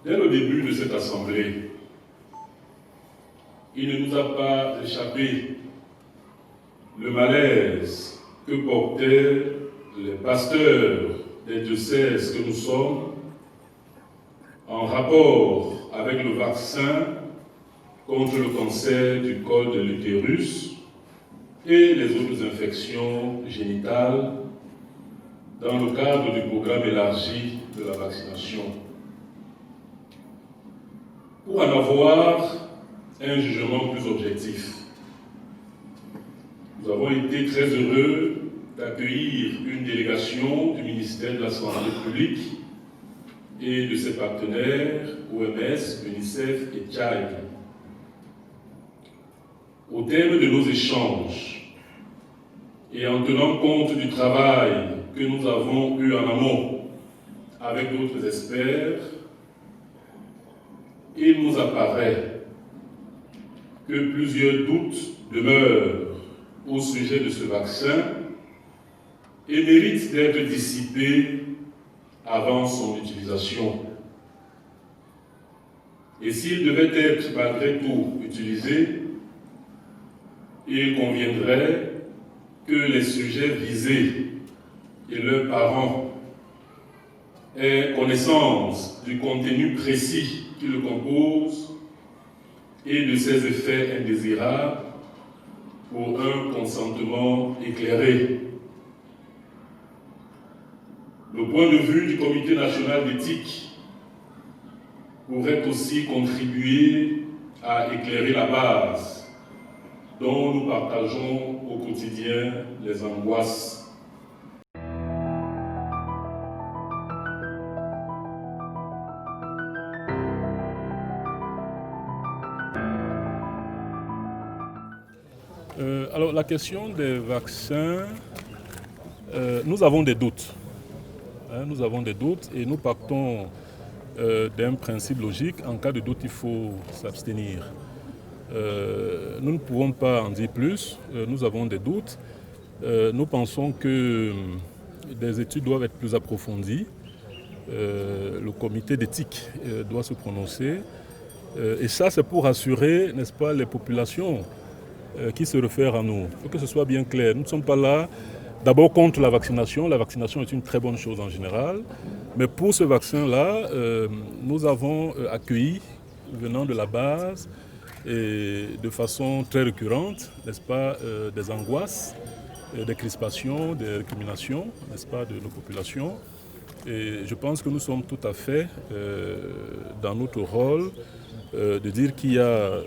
Dès le début de cette assemblée, il ne nous a pas échappé le malaise que portaient les pasteurs des diocèses que nous sommes en rapport avec le vaccin contre le cancer du col de l'utérus et les autres infections génitales dans le cadre du programme élargi de la vaccination. Pour en avoir un jugement plus objectif, nous avons été très heureux d'accueillir une délégation du ministère de la Santé publique et de ses partenaires OMS, UNICEF et Tchad. Au terme de nos échanges et en tenant compte du travail que nous avons eu en amont avec d'autres experts, il nous apparaît que plusieurs doutes demeurent au sujet de ce vaccin et méritent d'être dissipés avant son utilisation. Et s'il devait être malgré tout utilisé, il conviendrait que les sujets visés et leurs parents aient connaissance du contenu précis qui le compose et de ses effets indésirables pour un consentement éclairé. Le point de vue du Comité national d'éthique pourrait aussi contribuer à éclairer la base dont nous partageons au quotidien les angoisses. Alors la question des vaccins, nous avons des doutes. Nous avons des doutes et nous partons d'un principe logique. En cas de doute, il faut s'abstenir. Nous ne pouvons pas en dire plus. Nous avons des doutes. Nous pensons que des études doivent être plus approfondies. Le comité d'éthique doit se prononcer. Et ça, c'est pour assurer, n'est-ce pas, les populations qui se réfèrent à nous. Il faut que ce soit bien clair. Nous ne sommes pas là d'abord contre la vaccination. La vaccination est une très bonne chose en général. Mais pour ce vaccin-là, nous avons accueilli, venant de la base, et de façon très récurrente, n'est-ce pas, des angoisses, des crispations, des récriminations, n'est-ce pas, de nos populations. Et je pense que nous sommes tout à fait dans notre rôle de dire qu'il y a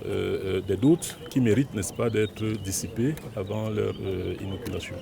des doutes qui méritent, n'est-ce pas, d'être dissipés avant leur inoculation.